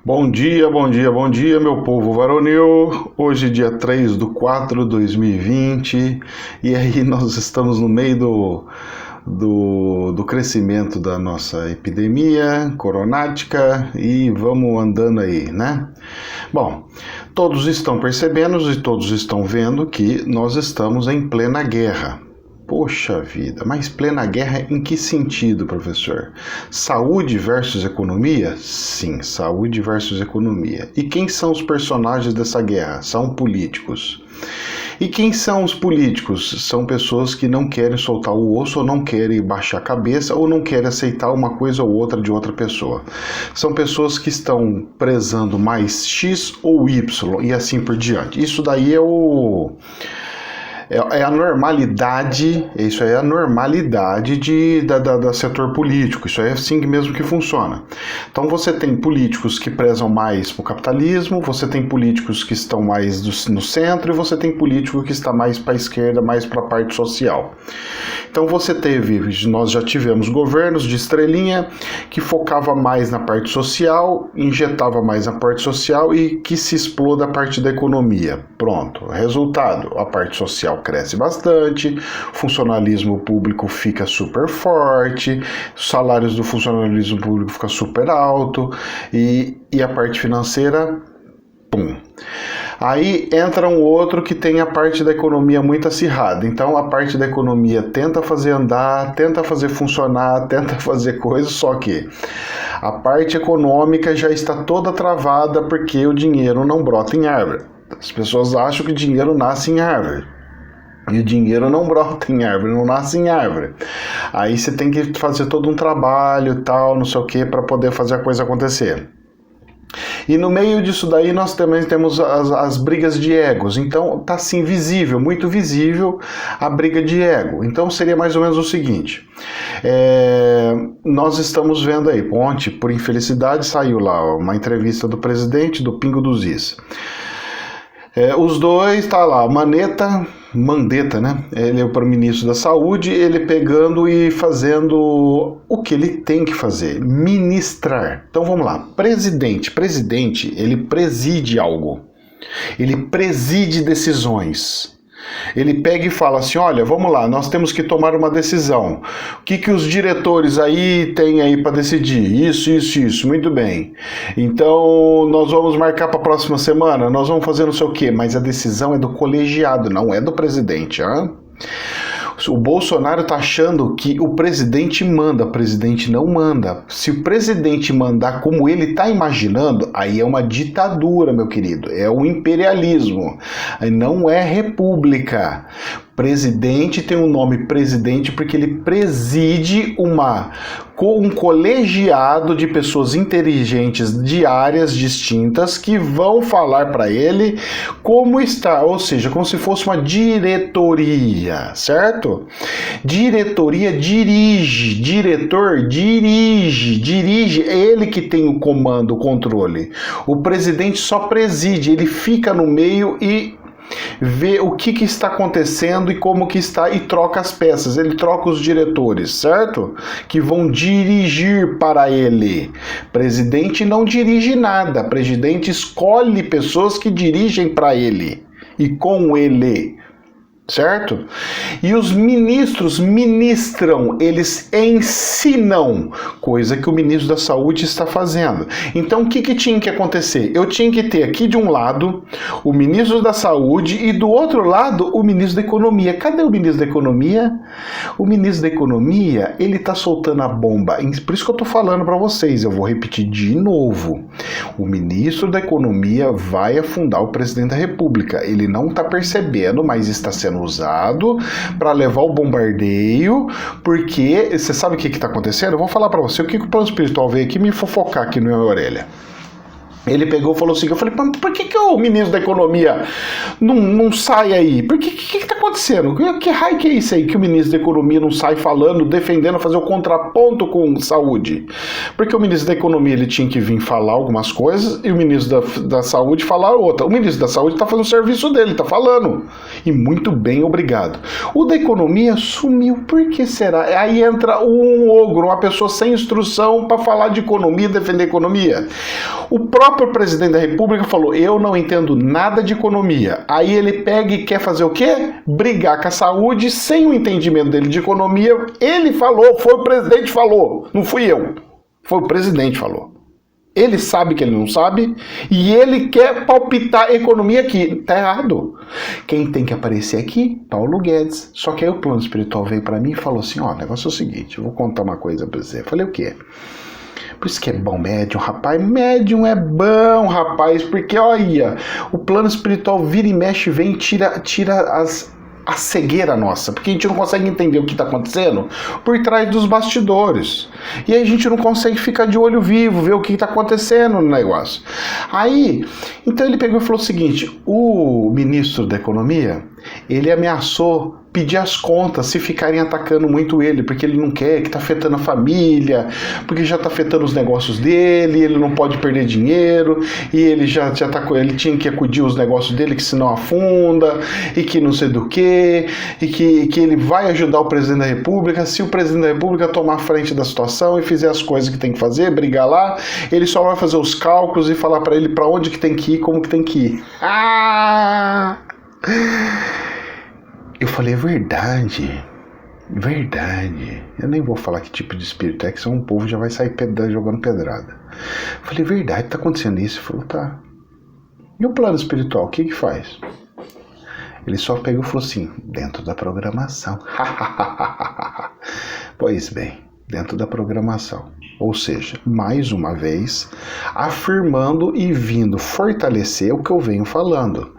Bom dia, bom dia, bom dia, meu povo varonil. Hoje, dia 3/4/2020, e aí nós estamos no meio do crescimento da nossa epidemia coronática e vamos andando aí, né? Bom, todos estão percebendo e todos estão vendo que nós estamos em plena guerra. Poxa vida, mas plena guerra em que sentido, professor? Saúde versus economia? Sim, saúde versus economia. E quem são os personagens dessa guerra? São políticos. E quem são os políticos? São pessoas que não querem soltar o osso, ou não querem baixar a cabeça, ou não querem aceitar uma coisa ou outra de outra pessoa. São pessoas que estão prezando mais X ou Y, e assim por diante. Isso daí é a normalidade, isso aí é a normalidade da setor político, isso aí é assim mesmo que funciona. Então você tem políticos que prezam mais para o capitalismo, você tem políticos que estão mais no centro e você tem político que está mais para a esquerda, mais para a parte social. Então nós já tivemos governos de estrelinha que focava mais na parte social, injetava mais na parte social e que se exploda a parte da economia. Pronto, resultado, a parte social cresce bastante, o funcionalismo público fica super forte, os salários do funcionalismo público ficam super alto e a parte financeira, pum. Aí entra um outro que tem a parte da economia muito acirrada. Então a parte da economia tenta fazer andar, tenta fazer funcionar, tenta fazer coisas, só que a parte econômica já está toda travada porque o dinheiro não brota em árvore. As pessoas acham que o dinheiro nasce em árvore. E o dinheiro não brota em árvore, não nasce em árvore. Aí você tem que fazer todo um trabalho e tal, não sei o que, para poder fazer a coisa acontecer. E no meio disso daí nós também temos as brigas de egos. Então tá assim visível, muito visível a briga de ego. Então seria mais ou menos o seguinte. Nós estamos vendo aí, ontem, por infelicidade, saiu lá uma entrevista do presidente do Pingo dos Is. Os dois, tá lá, Mandetta, né? Ele é o ministro da Saúde, ele pegando e fazendo o que ele tem que fazer, ministrar. Então vamos lá, presidente, ele preside algo, ele preside decisões. Ele pega e fala assim, olha, vamos lá, nós temos que tomar uma decisão. O que os diretores aí têm aí para decidir? Isso, muito bem. Então, nós vamos marcar para a próxima semana, nós vamos fazer não sei o quê, mas a decisão é do colegiado, não é do presidente, hein? O Bolsonaro está achando que o presidente manda, o presidente não manda. Se o presidente mandar como ele está imaginando, aí é uma ditadura, meu querido, é um imperialismo, aí não é república. Presidente tem o nome presidente porque ele preside um colegiado de pessoas inteligentes de áreas distintas que vão falar para ele como está, ou seja, como se fosse uma diretoria, certo? Diretoria dirige, diretor dirige, é ele que tem o comando, o controle. O presidente só preside, ele fica no meio e vê o que está acontecendo e como que está e troca as peças, ele troca os diretores, certo? Que vão dirigir para ele. Presidente não dirige nada, presidente escolhe pessoas que dirigem para ele e com ele. Certo? E os ministros ministram, eles ensinam, coisa que o ministro da Saúde está fazendo. Então, o que tinha que acontecer? Eu tinha que ter aqui de um lado o ministro da Saúde e do outro lado o ministro da Economia. Cadê o ministro da Economia? O ministro da Economia, ele está soltando a bomba. Por isso que eu estou falando para vocês, eu vou repetir de novo. O ministro da Economia vai afundar o presidente da República. Ele não está percebendo, mas está sendo usado para levar o bombardeio, porque você sabe o que está acontecendo? Eu vou falar para você o que o plano espiritual veio aqui me fofocar aqui na minha orelha. Ele pegou e falou assim, eu falei, por que o ministro da Economia não sai aí? Por que está acontecendo? Que raio que é isso aí que o ministro da Economia não sai falando, defendendo, fazer o contraponto com saúde? Porque o ministro da Economia ele tinha que vir falar algumas coisas e o ministro da Saúde falar outra. O ministro da Saúde está fazendo o serviço dele, está falando. E muito bem, obrigado. O da Economia sumiu, por que será? Aí entra um ogro, uma pessoa sem instrução para falar de economia, defender economia. O próprio presidente da República falou, eu não entendo nada de economia. Aí ele pega e quer fazer o quê? Brigar com a saúde sem o entendimento dele de economia. Ele falou, foi o presidente que falou, não fui eu. Foi o presidente que falou. Ele sabe que ele não sabe e ele quer palpitar a economia aqui. Tá errado. Quem tem que aparecer aqui? Paulo Guedes. Só que aí o plano espiritual veio para mim e falou assim, ó, o negócio é o seguinte, eu vou contar uma coisa pra você. Eu falei, o quê? Por isso que é bom médium, rapaz. Médium é bom, rapaz, porque, olha, o plano espiritual vira e mexe, vem e tira a cegueira nossa, porque a gente não consegue entender o que está acontecendo por trás dos bastidores. E aí a gente não consegue ficar de olho vivo, ver o que está acontecendo no negócio. Aí, então ele pegou e falou o seguinte, o ministro da Economia, ele ameaçou pedir as contas se ficarem atacando muito ele, porque ele não quer, que está afetando a família, porque já está afetando os negócios dele, ele não pode perder dinheiro, e ele já tá, ele tinha que acudir os negócios dele, que senão afunda, e que não sei do que, e que ele vai ajudar o presidente da República, se o presidente da República tomar a frente da situação e fizer as coisas que tem que fazer, brigar lá, ele só vai fazer os cálculos e falar para ele para onde que tem que ir, como que tem que ir. Eu falei, é verdade, verdade. Eu nem vou falar que tipo de espírito é, que senão um povo já vai sair jogando pedrada. Eu falei, verdade, tá acontecendo isso? Ele falou, tá. E o plano espiritual, o que faz? Ele só pegou e falou assim, dentro da programação. Pois bem, dentro da programação. Ou seja, mais uma vez, afirmando e vindo fortalecer o que eu venho falando.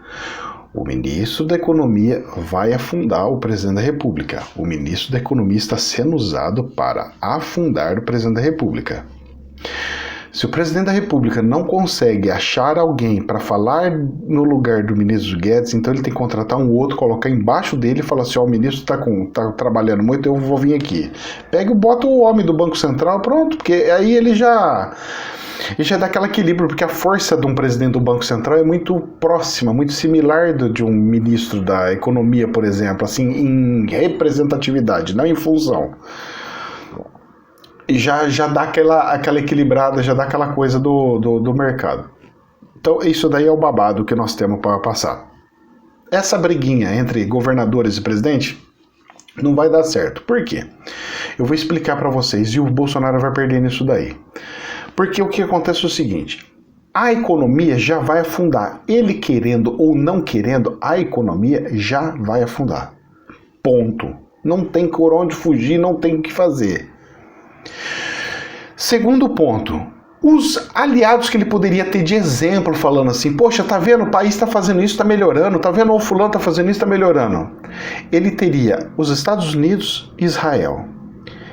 O ministro da Economia vai afundar o presidente da República. O ministro da Economia está sendo usado para afundar o presidente da República. Se o presidente da República não consegue achar alguém para falar no lugar do ministro Guedes, então ele tem que contratar um outro, colocar embaixo dele e falar assim, ó, o ministro tá trabalhando muito, eu vou vir aqui. Pega e bota o homem do Banco Central, pronto, porque aí ele já dá aquele equilíbrio, porque a força de um presidente do Banco Central é muito próxima, muito similar de um ministro da Economia, por exemplo, assim, em representatividade, não em função. E já dá aquela equilibrada, já dá aquela coisa do mercado. Então isso daí é o babado que nós temos para passar. Essa briguinha entre governadores e presidente não vai dar certo. Por quê? Eu vou explicar para vocês e o Bolsonaro vai perder nisso daí. Porque o que acontece é o seguinte, a economia já vai afundar. Ele querendo ou não querendo, a economia já vai afundar. Ponto. Não tem por onde fugir, não tem o que fazer. Segundo ponto, os aliados que ele poderia ter de exemplo, falando assim, poxa, tá vendo, o país tá fazendo isso, tá melhorando, tá vendo, o fulano tá fazendo isso, tá melhorando. Ele teria os Estados Unidos e Israel.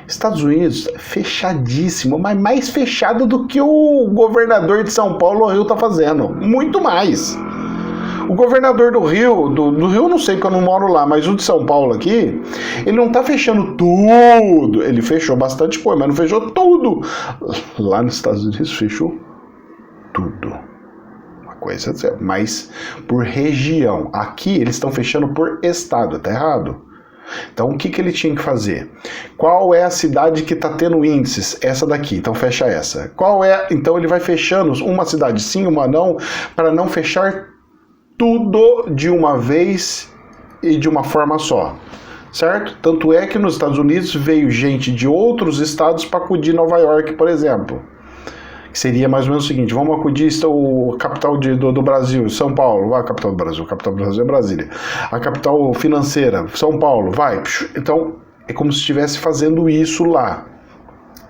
Estados Unidos fechadíssimo, mas mais fechado do que o governador de São Paulo, o Rio, tá fazendo. Muito mais. O governador do Rio, do Rio eu não sei porque eu não moro lá, mas o de São Paulo aqui, ele não tá fechando tudo. Ele fechou bastante coisa, mas não fechou tudo. Lá nos Estados Unidos fechou tudo. Uma coisa, mas por região. Aqui eles estão fechando por estado, tá errado? Então o que ele tinha que fazer? Qual é a cidade que está tendo índices? Essa daqui, então fecha essa. Qual é? Então ele vai fechando uma cidade sim, uma não, para não fechar tudo de uma vez e de uma forma só, certo? Tanto é que nos Estados Unidos veio gente de outros estados para acudir Nova York, por exemplo. Que seria mais ou menos o seguinte, vamos acudir a capital do Brasil, São Paulo, vai a capital do Brasil é Brasília. A capital financeira, São Paulo, vai. Então, é como se estivesse fazendo isso lá.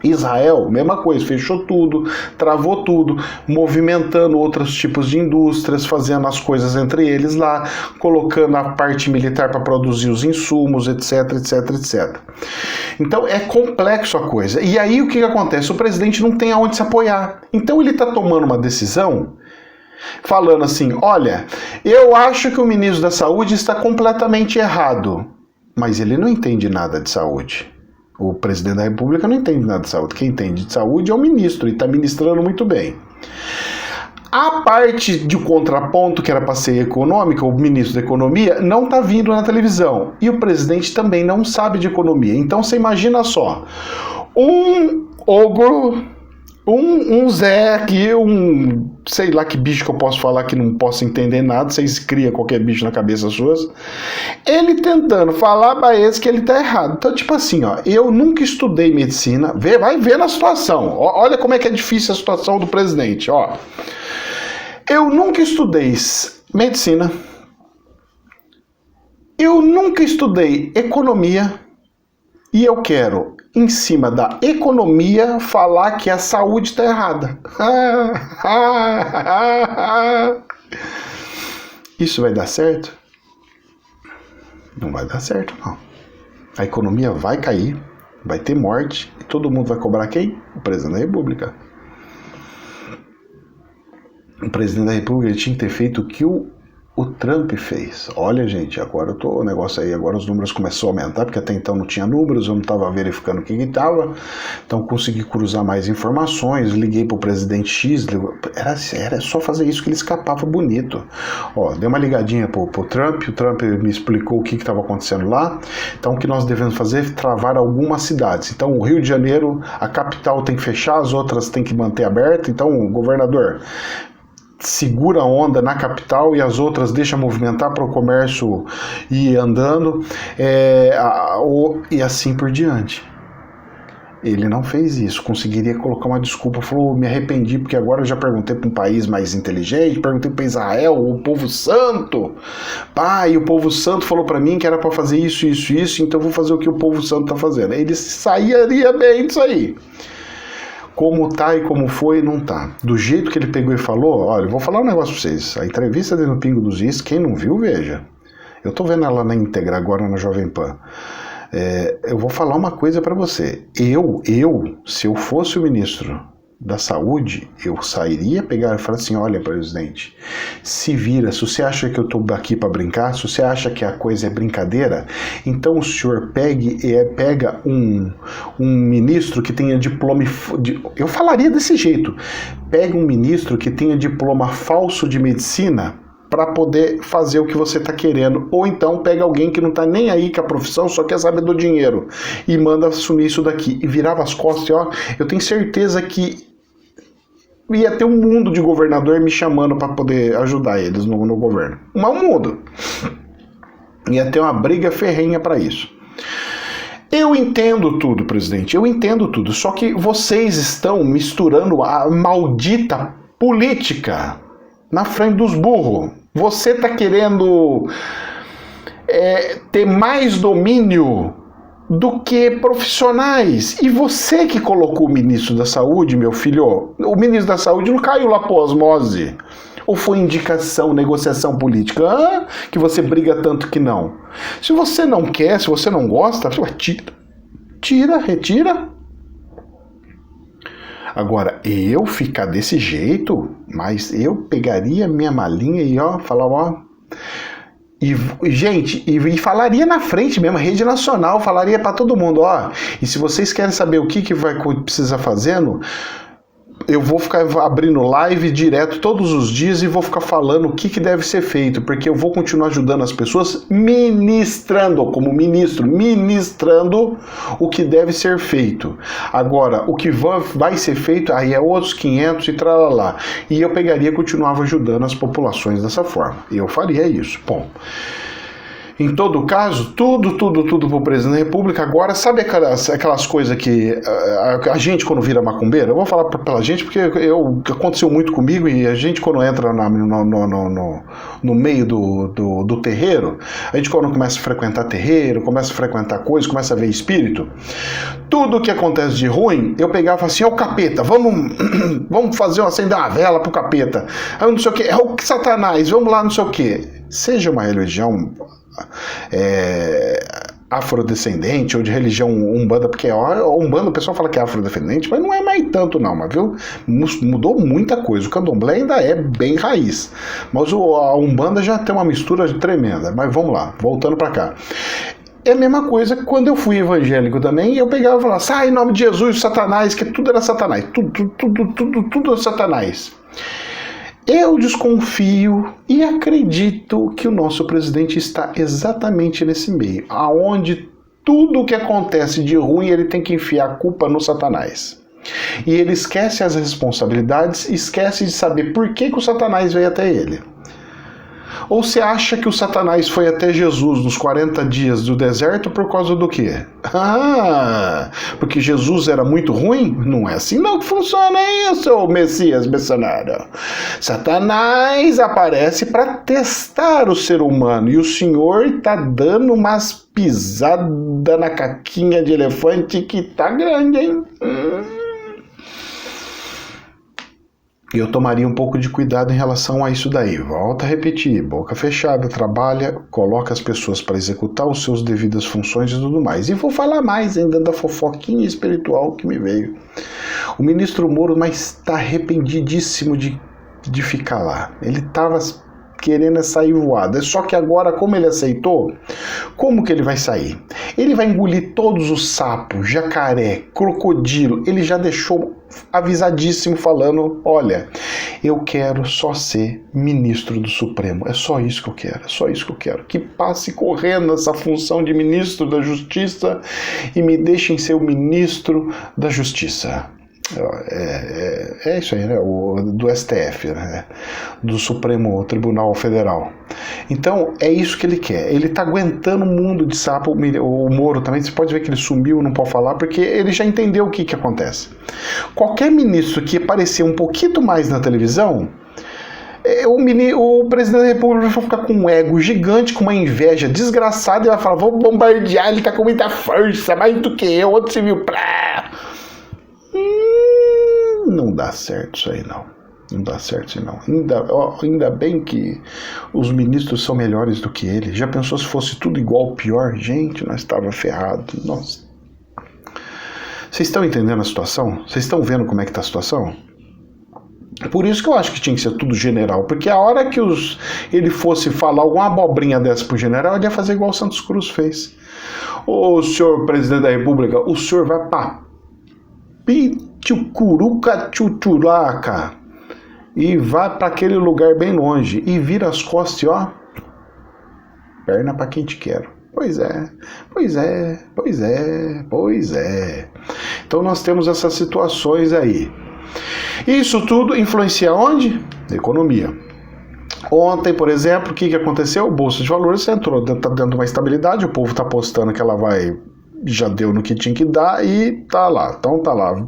Israel, mesma coisa, fechou tudo, travou tudo, movimentando outros tipos de indústrias, fazendo as coisas entre eles lá, colocando a parte militar para produzir os insumos, etc, etc, etc. Então é complexo a coisa. E aí o que acontece? O presidente não tem aonde se apoiar. Então ele está tomando uma decisão falando assim, olha, eu acho que o ministro da Saúde está completamente errado, mas ele não entende nada de saúde. O presidente da República não entende nada de saúde. Quem entende de saúde é o ministro e está ministrando muito bem. A parte de contraponto, que era para ser econômica, o ministro da Economia, não está vindo na televisão. E o presidente também não sabe de economia. Então você imagina só, um ogro, um Zé aqui, sei lá que bicho que eu posso falar que não posso entender nada, vocês criam qualquer bicho na cabeça suas, ele tentando falar para eles que ele tá errado. Então, tipo assim, ó, eu nunca estudei medicina, vai ver na situação, olha como é que é difícil a situação do presidente, ó. Eu nunca estudei medicina, eu nunca estudei economia e eu quero, em cima da economia, falar que a saúde está errada. Isso vai dar certo? Não vai dar certo, não. A economia vai cair, vai ter morte e todo mundo vai cobrar quem? O presidente da República. O presidente da República ele tinha que ter feito o que o Trump fez. Olha, gente, agora o negócio aí, agora os números começaram a aumentar, porque até então não tinha números, eu não estava verificando o que estava, então consegui cruzar mais informações, liguei para o presidente X, era só fazer isso que ele escapava bonito. Ó, dei uma ligadinha pro Trump, o Trump me explicou o que estava acontecendo lá, então o que nós devemos fazer é travar algumas cidades. Então o Rio de Janeiro, a capital tem que fechar, as outras tem que manter aberta, então governador, segura a onda na capital e as outras deixa movimentar para o comércio ir andando, e assim por diante. Ele não fez isso, conseguiria colocar uma desculpa, falou, me arrependi porque agora eu já perguntei para um país mais inteligente, perguntei para Israel, o povo santo, e o povo santo falou para mim que era para fazer isso, então eu vou fazer o que o povo santo está fazendo. Ele sairia bem disso aí. Como tá e como foi, não tá. Do jeito que ele pegou e falou, olha, eu vou falar um negócio pra vocês. A entrevista dele no Pingo dos Is, quem não viu, veja. Eu tô vendo ela na íntegra agora na Jovem Pan. Eu vou falar uma coisa pra você. Se eu fosse o ministro da Saúde, eu sairia, pegar e falar assim, olha, presidente, se vira, se você acha que eu tô aqui para brincar, se você acha que a coisa é brincadeira, então o senhor pega um ministro que tenha diploma, eu falaria desse jeito, pega um ministro que tenha diploma falso de medicina para poder fazer o que você está querendo, ou então pega alguém que não está nem aí com a profissão, só quer saber do dinheiro, e manda assumir isso daqui, e virava as costas, e ó, eu tenho certeza que ia ter um mundo de governador me chamando para poder ajudar eles no governo. Um mundo. Ia ter uma briga ferrenha para isso. Eu entendo tudo, presidente, eu entendo tudo, só que vocês estão misturando a maldita política na frente dos burros. Você está querendo ter mais domínio do que profissionais. E você que colocou o ministro da Saúde, meu filho, o ministro da Saúde não caiu lá por osmose. Ou foi indicação, negociação política? Que você briga tanto que não. Se você não quer, se você não gosta, retira. Agora, eu ficar desse jeito, mas eu pegaria minha malinha e falava, E, gente, e falaria na frente mesmo, rede nacional, falaria para todo mundo, e se vocês querem saber o que vai precisar fazendo, eu vou ficar abrindo live direto todos os dias e vou ficar falando o que deve ser feito, porque eu vou continuar ajudando as pessoas ministrando, como ministro, ministrando o que deve ser feito. Agora, o que vai ser feito, aí é outros 500 e tralalá. E eu pegaria e continuava ajudando as populações dessa forma. Eu faria isso. Bom, em todo caso, tudo pro presidente da República. Agora, sabe aquelas coisas que a gente, quando vira macumbeiro, eu vou falar pela gente, porque aconteceu muito comigo, e a gente, quando entra no meio do terreiro, a gente, quando começa a frequentar terreiro, começa a frequentar coisas, começa a ver espírito, tudo que acontece de ruim, eu pegava e falava assim, é o capeta, vamos acender uma vela pro capeta, aí não sei o que, é o Satanás, vamos lá, não sei o que. Seja uma religião afrodescendente ou de religião umbanda, porque umbanda o pessoal fala que é afrodescendente, mas não é mais tanto não, mas viu? Mudou muita coisa. O candomblé ainda é bem raiz, mas a umbanda já tem uma mistura tremenda. Mas vamos lá, voltando para cá. É a mesma coisa que quando eu fui evangélico também, eu pegava e falava, sai em nome de Jesus, Satanás, que tudo era Satanás, tudo era Satanás. Eu desconfio e acredito que o nosso presidente está exatamente nesse meio, aonde tudo o que acontece de ruim ele tem que enfiar a culpa no Satanás. E ele esquece as responsabilidades, esquece de saber por que o Satanás veio até ele. Ou você acha que o Satanás foi até Jesus nos 40 dias do deserto por causa do quê? Porque Jesus era muito ruim? Não é assim não que funciona isso, Messias Bolsonaro. Satanás aparece para testar o ser humano e o Senhor está dando umas pisadas na caquinha de elefante que tá grande, hein? Eu tomaria um pouco de cuidado em relação a isso daí. Volto a repetir, boca fechada, trabalha, coloca as pessoas para executar os seus devidas funções e tudo mais. E vou falar mais ainda da fofoquinha espiritual que me veio. O ministro Moro está arrependidíssimo de ficar lá. Ele estava querendo sair voado. Só que agora, como ele aceitou, como que ele vai sair? Ele vai engolir todos os sapos, jacaré, crocodilo. Ele já deixou avisadíssimo falando, olha, eu quero só ser ministro do Supremo. É só isso que eu quero, é só isso que eu quero. Que passe correndo essa função de ministro da Justiça e me deixem ser o ministro da Justiça. É isso aí, né? Do STF, né? Do Supremo Tribunal Federal. Então, é isso que ele quer. Ele tá aguentando um mundo de sapo. O Moro também, você pode ver que ele sumiu, não pode falar, porque ele já entendeu o que acontece. Qualquer ministro que aparecer um pouquinho mais na televisão, o presidente da República vai ficar com um ego gigante, com uma inveja desgraçada, e vai falar, vou bombardear, ele tá com muita força, mais do que eu, outro civil, não dá certo isso aí não. Não dá certo isso não. Ainda bem que os ministros são melhores do que ele. Já pensou se fosse tudo igual, pior? Gente, nós estávamos ferrados. Nossa. Vocês estão entendendo a situação? Vocês estão vendo como é que está a situação? Por isso que eu acho que tinha que ser tudo general. Porque a hora que ele fosse falar alguma abobrinha dessa pro general, ele ia fazer igual o Santos Cruz fez. Ô senhor presidente da República, o senhor vai pra Pitucuruca Chuchuraca e vai para aquele lugar bem longe e vira as costas e ó, perna para quem te quer. Pois é. Então nós temos essas situações aí. Isso tudo influencia onde? Economia. Ontem, por exemplo, o que aconteceu? O Bolsa de Valores entrou, está dando uma estabilidade, o povo está apostando que ela já deu no que tinha que dar e tá lá. Então tá lá.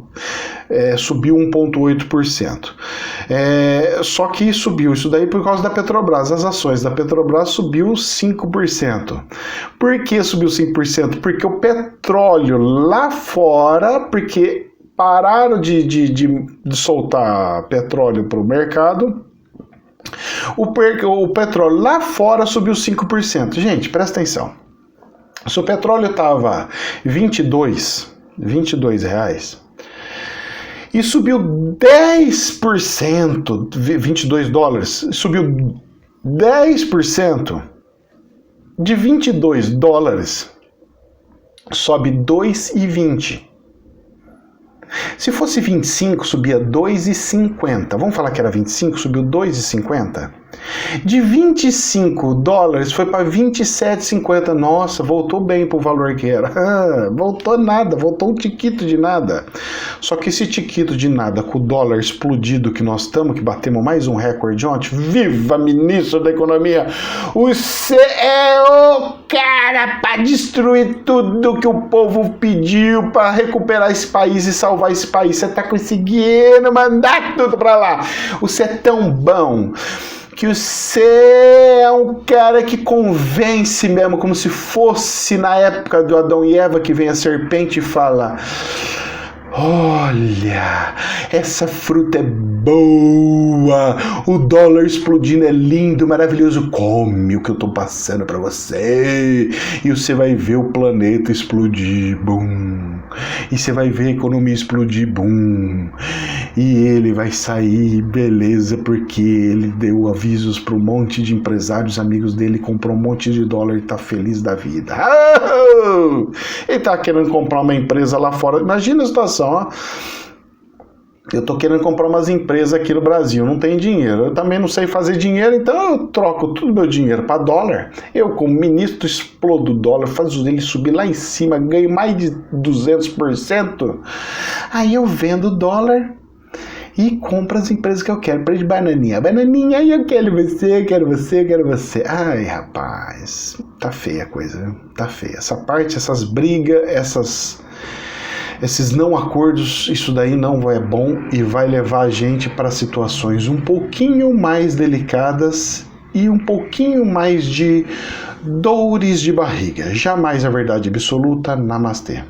Subiu 1,8%. Só que subiu isso daí por causa da Petrobras. As ações da Petrobras subiu 5%. Por que subiu 5%? Porque o petróleo lá fora, porque pararam de soltar petróleo para o mercado, o petróleo lá fora subiu 5%. Gente, presta atenção. Se o petróleo estava 22 reais e subiu 10%, 22 dólares, subiu 10%, de 22 dólares sobe 2,20. Se fosse 25, subia 2,50. Vamos falar que era 25, subiu 2,50. De 25 dólares foi para 27,50. Nossa, voltou bem para o valor que era. Voltou nada, voltou um tiquito de nada. Só que esse tiquito de nada, com o dólar explodido que nós estamos, que batemos mais um recorde ontem, viva ministro da Economia! Você é o cara para destruir tudo que o povo pediu para recuperar esse país e salvar esse país. Você está conseguindo mandar tudo para lá. Você é tão bom que você é um cara que convence mesmo, como se fosse na época do Adão e Eva, que vem a serpente e fala: olha, essa fruta é boa, o dólar explodindo é lindo, maravilhoso, come o que eu tô passando pra você, e você vai ver o planeta explodir, bum, e você vai ver a economia explodir, bum, e ele vai sair, beleza, porque ele deu avisos para um monte de empresários, amigos dele, comprou um monte de dólar e tá feliz da vida. Ele tá querendo comprar uma empresa lá fora, imagina a situação, ó. Eu tô querendo comprar umas empresas aqui no Brasil, não tem dinheiro, eu também não sei fazer dinheiro, então eu troco todo o meu dinheiro para dólar, eu como ministro explodo o dólar, faço ele subir lá em cima, ganho mais de 200%, aí eu vendo dólar e compro as empresas que eu quero, para de bananinha, bananinha, eu quero você, eu quero você, eu quero você. Ai, rapaz, tá feia a coisa, tá feia, essa parte, essas brigas, esses não acordos, isso daí não é bom e vai levar a gente para situações um pouquinho mais delicadas e um pouquinho mais de dores de barriga. Jamais a verdade absoluta. Namastê.